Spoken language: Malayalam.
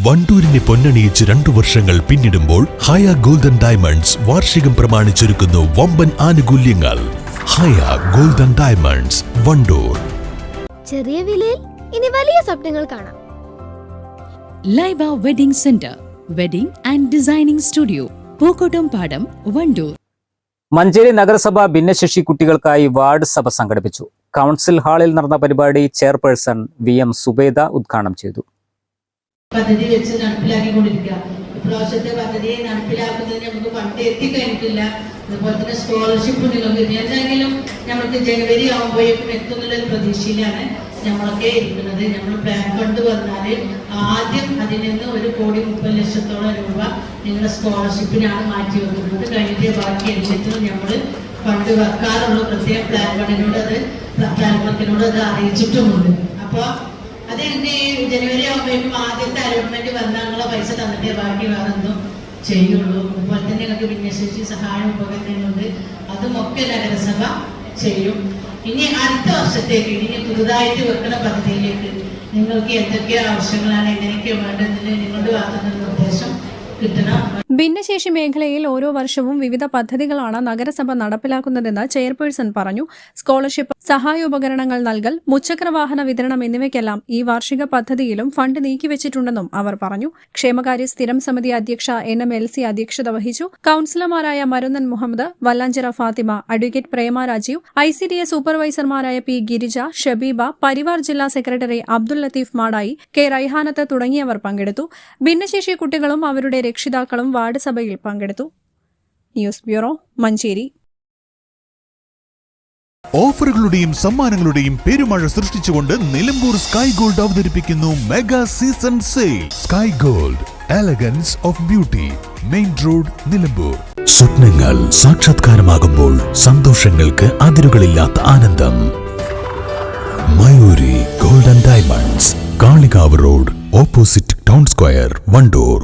വണ്ടൂരിനെ പൊന്നണിയിച്ച് 2 വർഷങ്ങൾ പിന്നിടുമ്പോൾ ഹയ ഗോൾഡൻ ഡയമണ്ട്സ് വാർഷികം പ്രമാണിച്ചൊരുക്കുന്നു വമ്പൻ ആനുകൂല്യങ്ങൾ. ഹയ ഗോൾഡൻ ഡയമണ്ട്സ്, വണ്ടൂർ. ചെറിയ വിലയിൽ ഇനി വലിയ സ്വപ്നങ്ങൾ കാണാം. Laiba wedding centre, wedding and designing studio, Pookkottumpadam, Wandoor. Manjeri നഗരസഭ ഭിന്നശേഷി കുട്ടികൾക്കായി വാർഡ് സഭ സംഘടിപ്പിച്ചു. കൗൺസിൽ ഹാളിൽ നടന്ന പരിപാടി ചെയർപേഴ്സൺ VM സുബൈദ ഉദ്ഘാടനം ചെയ്തു. പദ്ധതി വെച്ച് നടപ്പിലാക്കിക്കൊണ്ടിരിക്കുക. ഇപ്രാവശ്യത്തെ പദ്ധതിയെ നടപ്പിലാക്കുന്നതിന് നമുക്ക് ഫണ്ട് എത്തിക്കഴിഞ്ഞിട്ടില്ല. അതുപോലെ തന്നെ സ്കോളർഷിപ്പ് നിങ്ങൾക്ക് എന്തെങ്കിലും നമുക്ക് ജനുവരി ആകുമ്പോഴേക്കും എത്തുന്നുള്ളൊരു പ്രതീക്ഷയിലാണ് നമ്മളൊക്കെ ഇരിക്കുന്നത്. നമ്മൾ പ്ലാൻ ഫണ്ട് വന്നാൽ ആദ്യം അതിൽ നിന്ന് 1,30,00,000 രൂപ നിങ്ങളുടെ സ്കോളർഷിപ്പിനാണ് മാറ്റി വെക്കുന്നത്. കഴിഞ്ഞിട്ട് ബാക്കി എല്ലാത്തിനും നമ്മൾ ഫണ്ട് വെക്കാറുള്ളൂ. പ്രത്യേകം പ്ലാൻ ഫണ്ടിനോട് അത് അറിയിച്ചിട്ടുമുണ്ട്. അപ്പോൾ അത് എന്റെ ജനുവരി ആകുമ്പോഴേക്കും ആദ്യത്തെ അലോട്ട്മെന്റ് വന്നാൽ നിങ്ങളെ പൈസ തന്നിട്ടേ ബാക്കി വേറെ ഒന്നും ചെയ്യുള്ളൂ. അതുപോലെ തന്നെ നിങ്ങൾക്ക് ഭിന്നശേഷി സഹായ ഉപകരണങ്ങളുണ്ട്, അതുമൊക്കെ നഗരസഭ ചെയ്യും. ഇനി അടുത്ത വർഷത്തേക്ക് ഇനി പുതുതായിട്ട് വെക്കുന്ന പദ്ധതിയിലേക്ക് നിങ്ങൾക്ക് എന്തൊക്കെ ആവശ്യങ്ങളാണ്, എങ്ങനെയൊക്കെ വേണ്ടതെന്ന് നിങ്ങളുടെ ഭാഗത്തുനിന്ന് നിർദ്ദേശം കിട്ടണം. ഭിന്നശേഷി മേഖലയിൽ ഓരോ വർഷവും വിവിധ പദ്ധതികളാണ് നഗരസഭ നടപ്പിലാക്കുന്നതെന്ന് ചെയർപേഴ്സൺ പറഞ്ഞു. സ്കോളർഷിപ്പ്, സഹായോപകരണങ്ങൾ നൽകൽ, മുച്ചക്രവാഹന വിതരണം എന്നിവയ്ക്കെല്ലാം ഈ വാർഷിക പദ്ധതിയിലും ഫണ്ട് നീക്കിവച്ചിട്ടുണ്ടെന്നും അവർ പറഞ്ഞു. ക്ഷേമകാര്യ സ്ഥിരം സമിതി അധ്യക്ഷ NMLC അധ്യക്ഷത വഹിച്ചു. കൌൺസിലർമാരായ മരുന്നൻ മുഹമ്മദ്, വല്ലാഞ്ചിറ ഫാത്തിമ, അഡ്വക്കേറ്റ് പ്രേമ രാജീവ്, ICDA സൂപ്പർവൈസർമാരായ P ഗിരിജ, ഷബീബ, പരിവാർ ജില്ലാ സെക്രട്ടറി അബ്ദുൽ ലത്തീഫ് മാടായി, K റൈഹാനത്ത് തുടങ്ങിയവർ പങ്കെടുത്തു. ഭിന്നശേഷി കുട്ടികളും അവരുടെ രക്ഷിതാക്കളും വാർഡ് സഭയിൽ പങ്കെടുത്തു. News bureau, Manjeri. ഓഫറുകളുടെയും സമ്മാനങ്ങളുടെയും പെരുമഴ സൃഷ്ടിച്ചുകൊണ്ട് നിലമ്പൂർ സ്കൈ ഗോൾഡ് അവതരിപ്പിക്കുന്നു mega season sale. Sky gold, elegance of beauty, main road, Nilambur. സ്വപ്നങ്ങൾ സാക്ഷാത്കാരമാകുമ്പോൾ സന്തോഷങ്ങൾക്ക് അതിരുകളില്ലാത്ത ആനന്ദം. Mayoori golden diamonds, Kalikavu road, opposite town square, Wandoor.